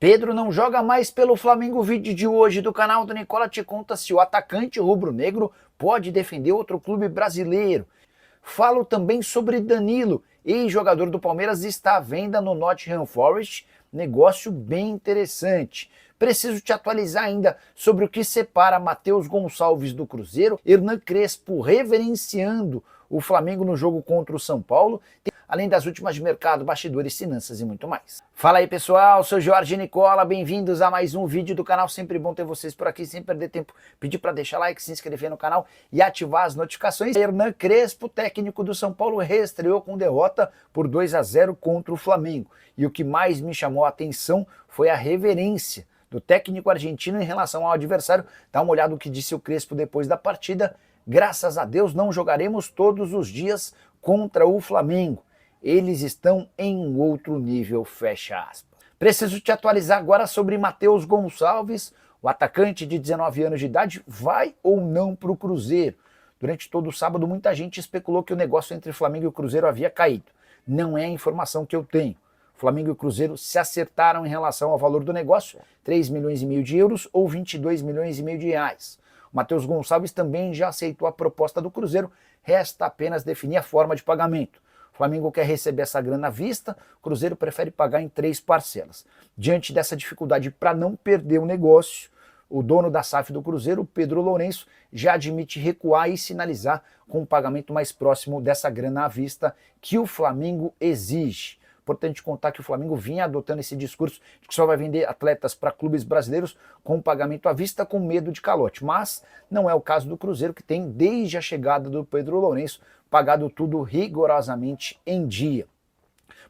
Pedro não joga mais pelo Flamengo. O vídeo de hoje do canal do Nicola te conta se o atacante rubro-negro pode defender outro clube brasileiro. Falo também sobre Danilo, ex-jogador do Palmeiras, está à venda no Nottingham Forest, negócio bem interessante. Preciso te atualizar ainda sobre o que separa Matheus Gonçalves do Cruzeiro, Hernan Crespo reverenciando o Flamengo no jogo contra o São Paulo, além das últimas de mercado, bastidores, finanças e muito mais. Fala aí pessoal, sou Jorge Nicola, bem-vindos a mais um vídeo do canal, sempre bom ter vocês por aqui, sem perder tempo, pedir para deixar like, se inscrever no canal e ativar as notificações. Hernan Crespo, técnico do São Paulo, reestreou com derrota por 2-0 contra o Flamengo. E o que mais me chamou a atenção foi a reverência do técnico argentino em relação ao adversário. Dá uma olhada no que disse o Crespo depois da partida. Graças a Deus não jogaremos todos os dias contra o Flamengo. Eles estão em outro nível, fecha aspas. Preciso te atualizar agora sobre Matheus Gonçalves. O atacante de 19 anos de idade vai ou não para o Cruzeiro. Durante todo o sábado muita gente especulou que o negócio entre Flamengo e o Cruzeiro havia caído. Não é a informação que eu tenho. Flamengo e o Cruzeiro se acertaram em relação ao valor do negócio, 3,5 milhões de euros ou 22,5 milhões de reais. O Matheus Gonçalves também já aceitou a proposta do Cruzeiro, resta apenas definir a forma de pagamento. O Flamengo quer receber essa grana à vista, o Cruzeiro prefere pagar em 3 parcelas. Diante dessa dificuldade para não perder o negócio, o dono da SAF do Cruzeiro, Pedro Lourenço, já admite recuar e sinalizar com um pagamento mais próximo dessa grana à vista que o Flamengo exige. Importante contar que o Flamengo vinha adotando esse discurso de que só vai vender atletas para clubes brasileiros com pagamento à vista com medo de calote. Mas não é o caso do Cruzeiro, que tem, desde a chegada do Pedro Lourenço, pagado tudo rigorosamente em dia.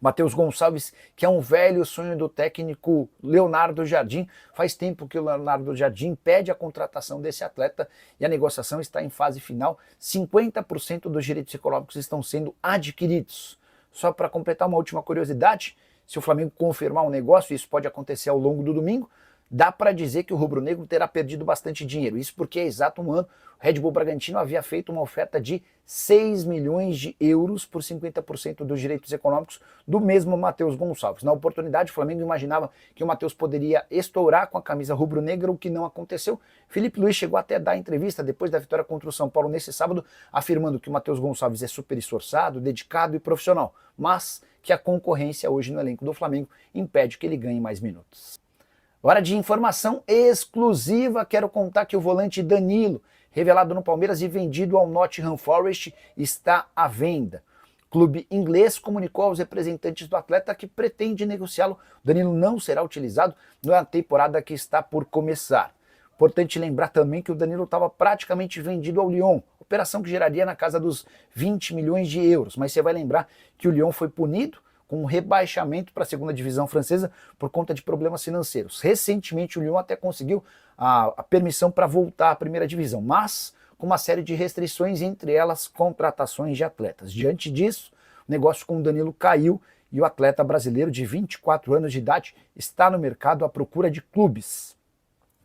Matheus Gonçalves, que é um velho sonho do técnico Leonardo Jardim, faz tempo que o Leonardo Jardim pede a contratação desse atleta e a negociação está em fase final. 50% dos direitos econômicos estão sendo adquiridos. Só para completar uma última curiosidade, se o Flamengo confirmar um negócio, isso pode acontecer ao longo do domingo, dá para dizer que o rubro-negro terá perdido bastante dinheiro. Isso porque há exato um ano o Red Bull Bragantino havia feito uma oferta de 6 milhões de euros por 50% dos direitos econômicos do mesmo Matheus Gonçalves. Na oportunidade, o Flamengo imaginava que o Matheus poderia estourar com a camisa rubro-negra, o que não aconteceu. Felipe Luiz chegou até a dar entrevista depois da vitória contra o São Paulo nesse sábado, afirmando que o Matheus Gonçalves é super esforçado, dedicado e profissional, mas que a concorrência hoje no elenco do Flamengo impede que ele ganhe mais minutos. Hora de informação exclusiva, quero contar que o volante Danilo, revelado no Palmeiras e vendido ao Nottingham Forest, está à venda. O clube inglês comunicou aos representantes do atleta que pretende negociá-lo. O Danilo não será utilizado na temporada que está por começar. Importante lembrar também que o Danilo estava praticamente vendido ao Lyon, operação que geraria na casa dos 20 milhões de euros. Mas você vai lembrar que o Lyon foi punido com um rebaixamento para a segunda divisão francesa por conta de problemas financeiros. Recentemente o Lyon até conseguiu a permissão para voltar à primeira divisão, mas com uma série de restrições, entre elas contratações de atletas. Diante disso, o negócio com o Danilo caiu e o atleta brasileiro de 24 anos de idade está no mercado à procura de clubes.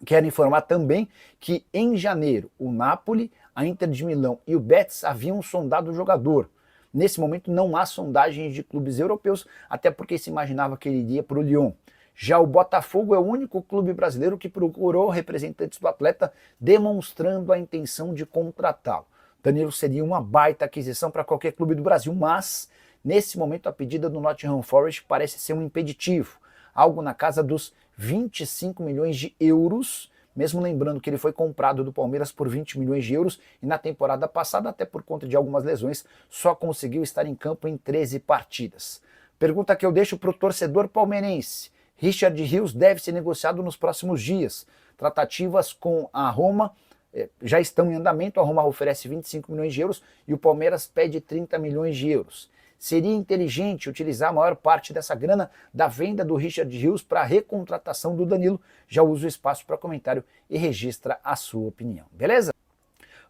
Quero informar também que em janeiro o Napoli, a Inter de Milão e o Betis haviam sondado o jogador. Nesse momento não há sondagens de clubes europeus, até porque se imaginava que ele iria para o Lyon. Já o Botafogo é o único clube brasileiro que procurou representantes do atleta, demonstrando a intenção de contratá-lo. Danilo seria uma baita aquisição para qualquer clube do Brasil, mas nesse momento a pedida do Nottingham Forest parece ser um impeditivo, algo na casa dos 25 milhões de euros, mesmo lembrando que ele foi comprado do Palmeiras por 20 milhões de euros e na temporada passada, até por conta de algumas lesões, só conseguiu estar em campo em 13 partidas. Pergunta que eu deixo para o torcedor palmeirense: Richard Rios deve ser negociado nos próximos dias. Tratativas com a Roma já estão em andamento, a Roma oferece 25 milhões de euros e o Palmeiras pede 30 milhões de euros. Seria inteligente utilizar a maior parte dessa grana da venda do Richard Rios para a recontratação do Danilo? Já usa o espaço para comentário e registra a sua opinião, beleza?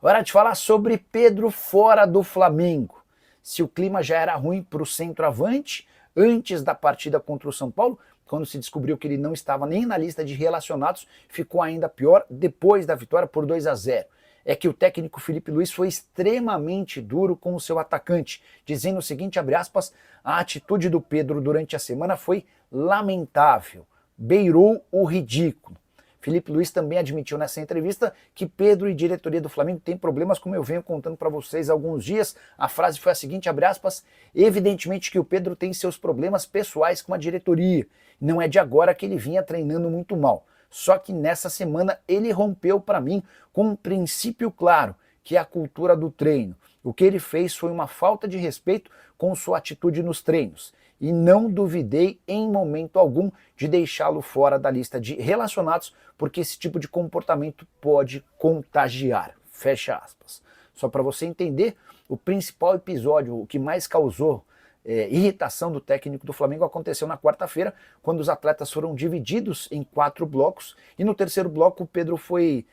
Hora de falar sobre Pedro fora do Flamengo. Se o clima já era ruim para o centroavante antes da partida contra o São Paulo, quando se descobriu que ele não estava nem na lista de relacionados, ficou ainda pior depois da vitória por 2-0. É que o técnico Felipe Luiz foi extremamente duro com o seu atacante, dizendo o seguinte, abre aspas, a atitude do Pedro durante a semana foi lamentável. beirou o ridículo. Felipe Luiz também admitiu nessa entrevista que Pedro e diretoria do Flamengo têm problemas, como eu venho contando para vocês há alguns dias. A frase foi a seguinte, abre aspas, evidentemente que o Pedro tem seus problemas pessoais com a diretoria. Não é de agora que ele vinha treinando muito mal. Só que nessa semana ele rompeu para mim com um princípio claro, que é a cultura do treino. O que ele fez foi uma falta de respeito com sua atitude nos treinos. E não duvidei em momento algum de deixá-lo fora da lista de relacionados, porque esse tipo de comportamento pode contagiar. Fecha aspas. Só para você entender, o principal episódio, o que mais causou irritação do técnico do Flamengo aconteceu na quarta-feira, quando os atletas foram divididos em 4 blocos, e no terceiro bloco o Pedro foi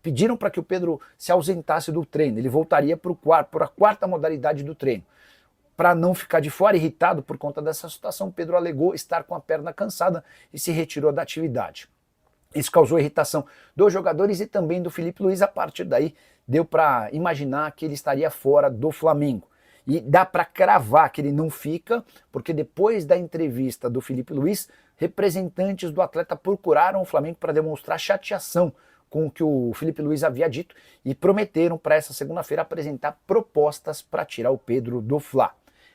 pediram para que o Pedro se ausentasse do treino, ele voltaria para a quarta modalidade do treino. Para não ficar de fora, irritado por conta dessa situação, Pedro alegou estar com a perna cansada e se retirou da atividade. Isso causou irritação dos jogadores e também do Felipe Luiz. A partir daí, deu para imaginar que ele estaria fora do Flamengo. E dá para cravar que ele não fica, porque depois da entrevista do Felipe Luiz, representantes do atleta procuraram o Flamengo para demonstrar chateação com o que o Felipe Luiz havia dito e prometeram para essa segunda-feira apresentar propostas para tirar o Pedro do Fla.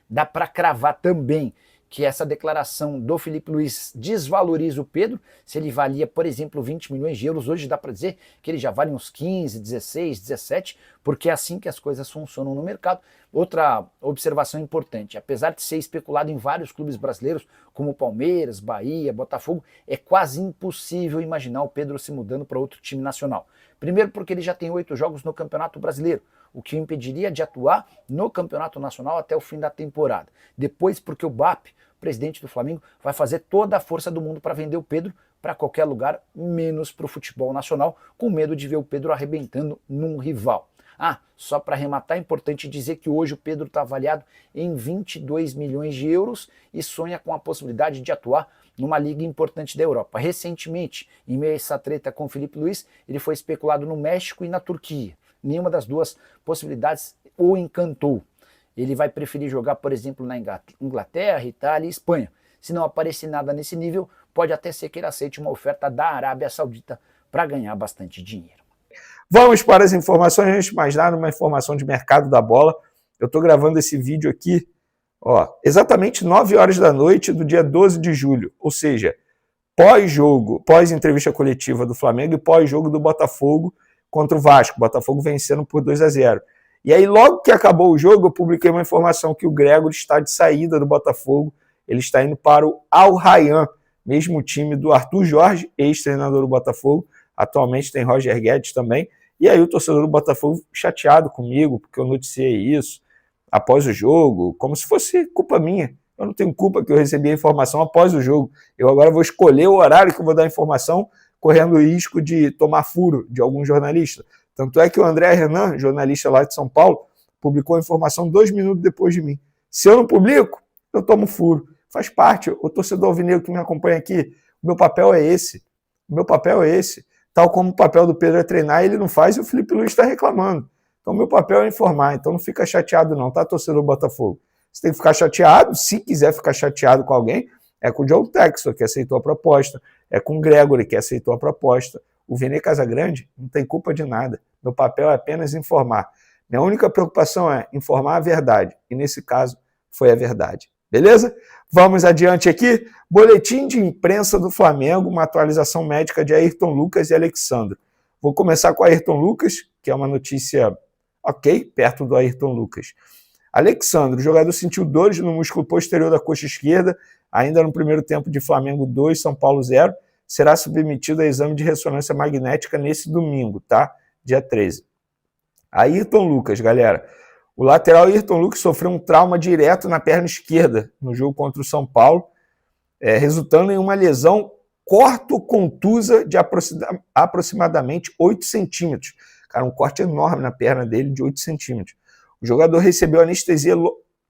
Dá para cravar também que essa declaração do Felipe Luiz desvaloriza o Pedro. Se ele valia, por exemplo, 20 milhões de euros, hoje dá para dizer que ele já vale uns 15, 16, 17, porque é assim que as coisas funcionam no mercado. Outra observação importante, apesar de ser especulado em vários clubes brasileiros, como Palmeiras, Bahia, Botafogo, é quase impossível imaginar o Pedro se mudando para outro time nacional. Primeiro porque ele já tem 8 jogos no Campeonato Brasileiro, o que o impediria de atuar no Campeonato Nacional até o fim da temporada. Depois porque o BAP, presidente do Flamengo, vai fazer toda a força do mundo para vender o Pedro para qualquer lugar, menos para o futebol nacional, com medo de ver o Pedro arrebentando num rival. Ah, só para arrematar, é importante dizer que hoje o Pedro está avaliado em 22 milhões de euros e sonha com a possibilidade de atuar numa liga importante da Europa. Recentemente, em meio a essa treta com o Felipe Luiz, ele foi especulado no México e na Turquia. Nenhuma das duas possibilidades o encantou. Ele vai preferir jogar, por exemplo, na Inglaterra, Itália e Espanha. Se não aparecer nada nesse nível, pode até ser que ele aceite uma oferta da Arábia Saudita para ganhar bastante dinheiro. Vamos para as informações, antes de mais nada, uma informação de mercado da bola. Eu estou gravando esse vídeo aqui, exatamente 9 horas da noite do dia 12 de julho, ou seja, pós-jogo, pós-entrevista coletiva do Flamengo e pós-jogo do Botafogo contra o Vasco, Botafogo vencendo por 2-0. E aí, logo que acabou o jogo, eu publiquei uma informação que o Gregor está de saída do Botafogo, ele está indo para o Al Rayyan, mesmo time do Arthur Jorge, ex-treinador do Botafogo, atualmente tem Roger Guedes também, e aí o torcedor do Botafogo chateado comigo, porque eu noticiei isso após o jogo, como se fosse culpa minha. Eu não tenho culpa que eu recebi a informação após o jogo. Eu agora vou escolher o horário que eu vou dar a informação, correndo o risco de tomar furo de algum jornalista. Tanto é que o André Renan, jornalista lá de São Paulo, publicou a informação 2 minutos depois de mim. Se eu não publico, eu tomo furo. Faz parte. O torcedor alvinegro que me acompanha aqui, o meu papel é esse. O meu papel é esse. Tal como o papel do Pedro é treinar, ele não faz e o Felipe Luiz está reclamando. Então, o meu papel é informar. Então, não fica chateado não, tá, torcedor do Botafogo? Você tem que ficar chateado, se quiser ficar chateado com alguém, é com o John Textor, que aceitou a proposta, é com o Gregory, que aceitou a proposta. O Vene Casagrande não tem culpa de nada. Meu papel é apenas informar. Minha única preocupação é informar a verdade. E, nesse caso, foi a verdade. Beleza? Vamos adiante aqui. Boletim de imprensa do Flamengo, uma atualização médica de Ayrton Lucas e Alexandro. Vou começar com Ayrton Lucas, que é uma notícia ok, perto do Ayrton Lucas. Alexandro, o jogador sentiu dores no músculo posterior da coxa esquerda, ainda no primeiro tempo de Flamengo 2, São Paulo 0. Será submetido a exame de ressonância magnética nesse domingo, tá? Dia 13. Ayrton Lucas, galera. O lateral Ayrton Lucas sofreu um trauma direto na perna esquerda no jogo contra o São Paulo, resultando em uma lesão cortocontusa de aproximadamente 8 centímetros. Cara, um corte enorme na perna dele de 8 centímetros. O jogador recebeu anestesia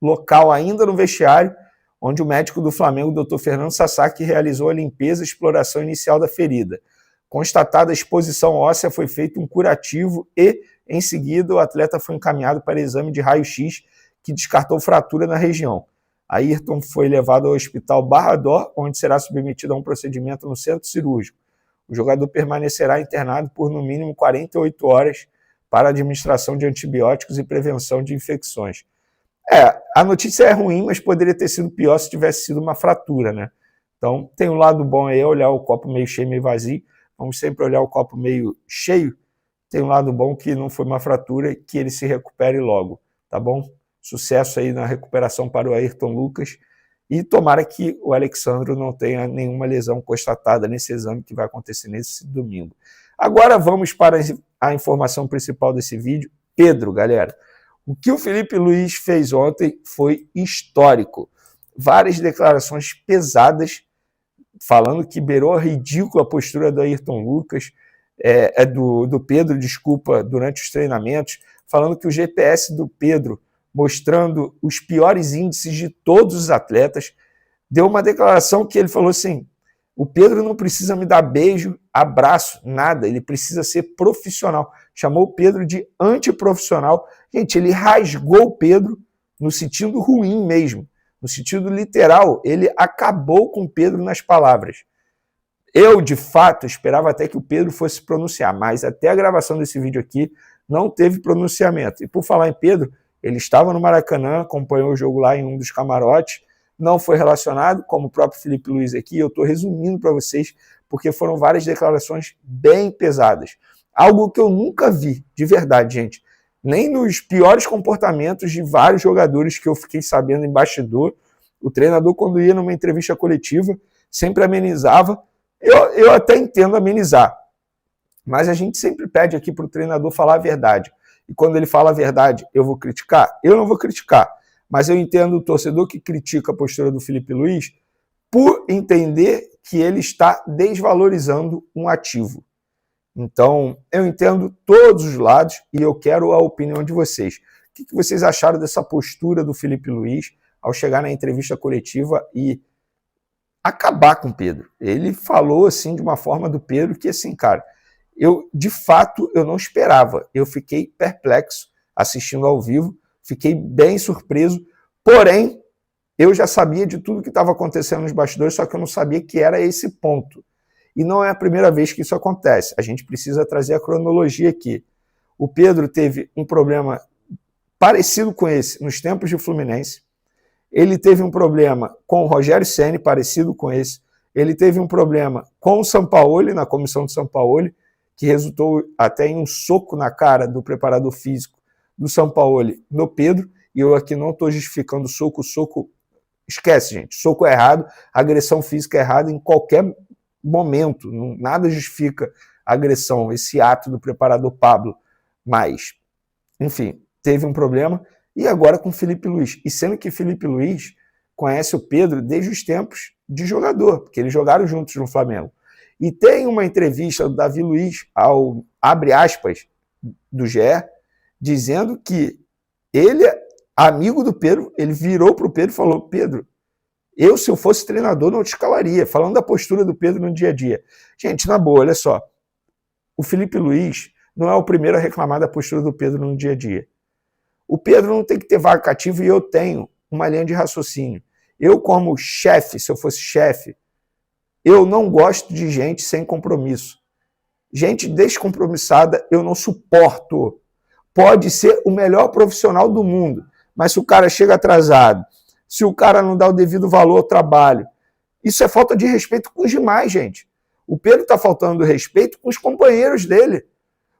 local ainda no vestiário, onde o médico do Flamengo, o Dr. Fernando Sasaki, realizou a limpeza e exploração inicial da ferida. Constatada a exposição óssea, foi feito um curativo e, em seguida, o atleta foi encaminhado para exame de raio-x, que descartou fratura na região. Ayrton foi levado ao hospital Barra d'Or, onde será submetido a um procedimento no centro cirúrgico. O jogador permanecerá internado por no mínimo 48 horas para administração de antibióticos e prevenção de infecções. A notícia é ruim, mas poderia ter sido pior se tivesse sido uma fratura, né? Então, tem um lado bom aí, olhar o copo meio cheio, meio vazio. Vamos sempre olhar o copo meio cheio. Tem um lado bom que não foi uma fratura e que ele se recupere logo, tá bom? Sucesso aí na recuperação para o Ayrton Lucas. E tomara que o Alexandro não tenha nenhuma lesão constatada nesse exame que vai acontecer nesse domingo. Agora vamos para a informação principal desse vídeo. Pedro, galera. O que o Felipe Luiz fez ontem foi histórico. Várias declarações pesadas, falando que beirou a ridícula postura do Ayrton Lucas, do Pedro, desculpa, durante os treinamentos, falando que o GPS do Pedro, mostrando os piores índices de todos os atletas, deu uma declaração que ele falou assim, o Pedro não precisa me dar beijo, abraço, nada, ele precisa ser profissional. Chamou o Pedro de antiprofissional. Gente, ele rasgou o Pedro no sentido ruim mesmo, no sentido literal. Ele acabou com o Pedro nas palavras. Eu, de fato, esperava até que o Pedro fosse pronunciar, mas até a gravação desse vídeo aqui não teve pronunciamento. E por falar em Pedro, ele estava no Maracanã, acompanhou o jogo lá em um dos camarotes, não foi relacionado, como o próprio Felipe Luiz aqui, eu estou resumindo para vocês, porque foram várias declarações bem pesadas. Algo que eu nunca vi, de verdade, gente. Nem nos piores comportamentos de vários jogadores que eu fiquei sabendo em bastidor. O treinador, quando ia numa entrevista coletiva, sempre amenizava. Eu até entendo amenizar, mas a gente sempre pede aqui para o treinador falar a verdade. E quando ele fala a verdade, eu vou criticar? Eu não vou criticar. Mas eu entendo o torcedor que critica a postura do Felipe Luiz por entender que ele está desvalorizando um ativo. Então, eu entendo todos os lados e eu quero a opinião de vocês. O que vocês acharam dessa postura do Felipe Luiz ao chegar na entrevista coletiva e acabar com o Pedro? Ele falou assim de uma forma do Pedro que, assim, cara, de fato, eu não esperava. Eu fiquei perplexo assistindo ao vivo, fiquei bem surpreso, porém, eu já sabia de tudo que estava acontecendo nos bastidores, só que eu não sabia que era esse ponto. E não é a primeira vez que isso acontece. A gente precisa trazer a cronologia aqui. O Pedro teve um problema parecido com esse nos tempos de Fluminense. Ele teve um problema com o Rogério Ceni, parecido com esse. Ele teve um problema com o Sampaoli, na comissão do Sampaoli, que resultou até em um soco na cara do preparador físico do Sampaoli no Pedro. E eu aqui não estou justificando soco. Esquece, gente. Soco é errado, agressão física é errada em qualquer momento. Nada justifica a agressão, esse ato do preparador Pablo. Mas, enfim, teve um problema. E agora com Felipe Luiz. E sendo que Felipe Luiz conhece o Pedro desde os tempos de jogador, porque eles jogaram juntos no Flamengo. E tem uma entrevista do Davi Luiz ao, abre aspas, do GE, dizendo que ele é amigo do Pedro, ele virou para o Pedro e falou, Pedro, se eu fosse treinador, não te escalaria, falando da postura do Pedro no dia a dia. Gente, na boa, olha só, o Felipe Luiz não é o primeiro a reclamar da postura do Pedro no dia a dia. O Pedro não tem que ter vaga cativa e eu tenho uma linha de raciocínio. Eu, como chefe, se eu fosse chefe, eu não gosto de gente sem compromisso. Gente descompromissada eu não suporto. Pode ser o melhor profissional do mundo, mas se o cara chega atrasado, se o cara não dá o devido valor ao trabalho, isso é falta de respeito com os demais, gente. O Pedro está faltando respeito com os companheiros dele.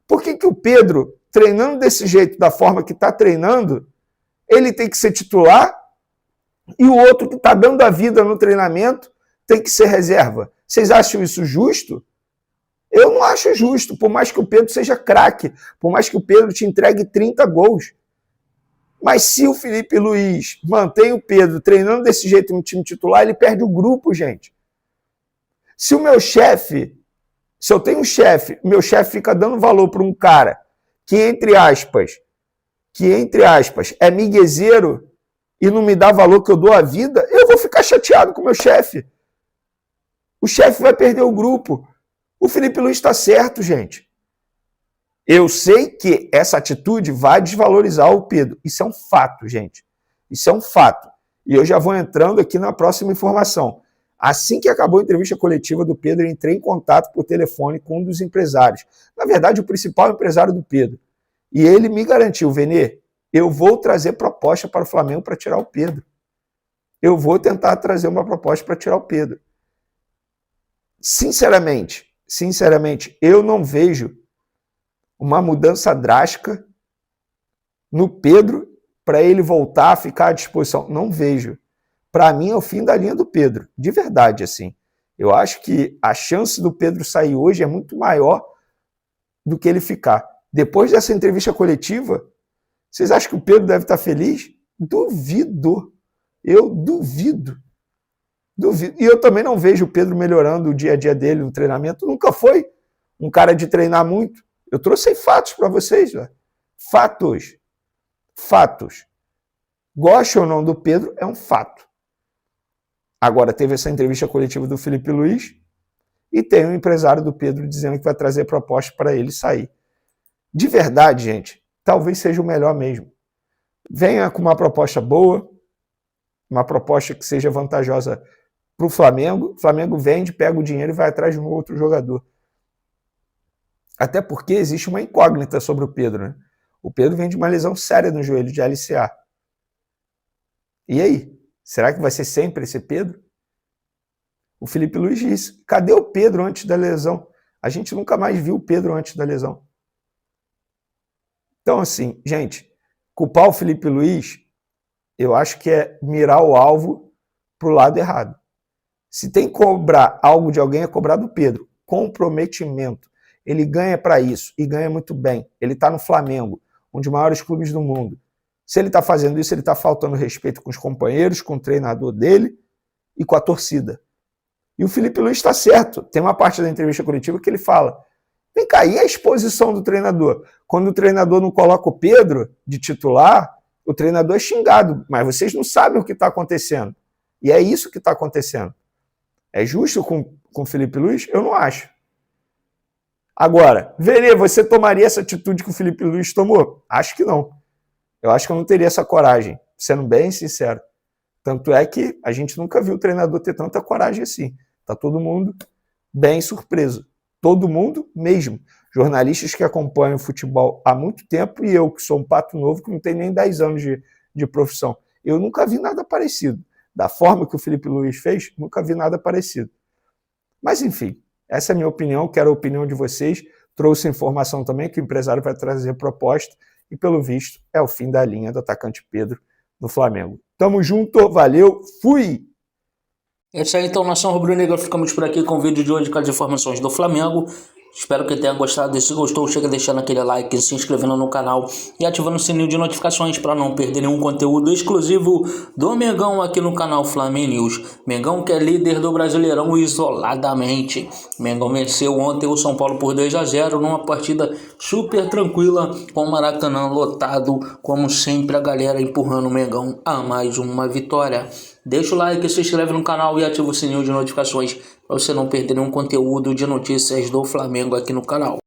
Por que o Pedro, treinando desse jeito, da forma que está treinando, ele tem que ser titular e o outro que está dando a vida no treinamento tem que ser reserva? Vocês acham isso justo? Eu não acho justo, por mais que o Pedro seja craque, por mais que o Pedro te entregue 30 gols. Mas se o Felipe Luiz mantém o Pedro treinando desse jeito no time titular, ele perde o grupo, gente. Se o meu chefe, se eu tenho um chefe, meu chefe fica dando valor para um cara que, entre aspas, é miguezeiro e não me dá valor que eu dou à vida, eu vou ficar chateado com o meu chefe. O chefe vai perder o grupo. O Felipe Luiz está certo, gente. Eu sei que essa atitude vai desvalorizar o Pedro. Isso é um fato, gente. Isso é um fato. E eu já vou entrando aqui na próxima informação. Assim que acabou a entrevista coletiva do Pedro, eu entrei em contato por telefone com um dos empresários. Na verdade, o principal empresário do Pedro. E ele me garantiu, Vene, eu vou trazer proposta para o Flamengo para tirar o Pedro. Eu vou tentar trazer uma proposta para tirar o Pedro. Sinceramente, eu não vejo uma mudança drástica no Pedro para ele voltar a ficar à disposição. Não vejo. Para mim é o fim da linha do Pedro, de verdade, assim. Eu acho que a chance do Pedro sair hoje é muito maior do que ele ficar. Depois dessa entrevista coletiva, vocês acham que o Pedro deve estar feliz? Duvido. Eu duvido. E eu também não vejo o Pedro melhorando o dia a dia dele no treinamento. Nunca foi um cara de treinar muito. Eu trouxe fatos para vocês. Véio. Fatos. Goste ou não do Pedro, é um fato. Agora, teve essa entrevista coletiva do Felipe Luiz e tem um empresário do Pedro dizendo que vai trazer proposta para ele sair. De verdade, gente, talvez seja o melhor mesmo. Venha com uma proposta boa, uma proposta que seja vantajosa para o Flamengo. O Flamengo vende, pega o dinheiro e vai atrás de um outro jogador. Até porque existe uma incógnita sobre o Pedro, né? O Pedro vem de uma lesão séria no joelho de LCA. E aí? Será que vai ser sempre esse Pedro? O Felipe Luiz disse, cadê o Pedro antes da lesão? A gente nunca mais viu o Pedro antes da lesão. Então, assim, gente, culpar o Felipe Luiz, eu acho que é mirar o alvo para o lado errado. Se tem que cobrar algo de alguém, é cobrar do Pedro. Comprometimento. Ele ganha para isso, e ganha muito bem. Ele está no Flamengo, um dos maiores clubes do mundo. Se ele está fazendo isso, ele está faltando respeito com os companheiros, com o treinador dele e com a torcida. E o Felipe Luiz está certo. Tem uma parte da entrevista coletiva que ele fala, vem cá, e a exposição do treinador? Quando o treinador não coloca o Pedro de titular, o treinador é xingado, mas vocês não sabem o que está acontecendo. E é isso que está acontecendo. É justo com o Felipe Luiz? Eu não acho. Agora, Vene, você tomaria essa atitude que o Felipe Luiz tomou? Acho que não. Eu acho que eu não teria essa coragem, sendo bem sincero. Tanto é que a gente nunca viu o treinador ter tanta coragem assim. Tá todo mundo bem surpreso. Todo mundo mesmo. Jornalistas que acompanham o futebol há muito tempo e eu, que sou um pato novo, que não tenho nem 10 anos de profissão. Eu nunca vi nada parecido. Da forma que o Felipe Luiz fez, nunca vi nada parecido. Mas, enfim, essa é a minha opinião, quero a opinião de vocês. Trouxe informação também que o empresário vai trazer proposta e, pelo visto, é o fim da linha do atacante Pedro no Flamengo. Tamo junto, valeu, fui! É isso aí, então, nação rubro-negra, ficamos por aqui com o vídeo de hoje com as informações do Flamengo. Espero que tenha gostado. E se gostou, chega deixando aquele like, se inscrevendo no canal e ativando o sininho de notificações para não perder nenhum conteúdo exclusivo do Mengão aqui no canal Flamengo News. Mengão que é líder do Brasileirão isoladamente. Mengão venceu ontem o São Paulo por 2-0 numa partida super tranquila, com o Maracanã lotado, como sempre a galera empurrando o Mengão a mais uma vitória. Deixa o like, se inscreve no canal e ativa o sininho de notificações para você não perder nenhum conteúdo de notícias do Flamengo aqui no canal.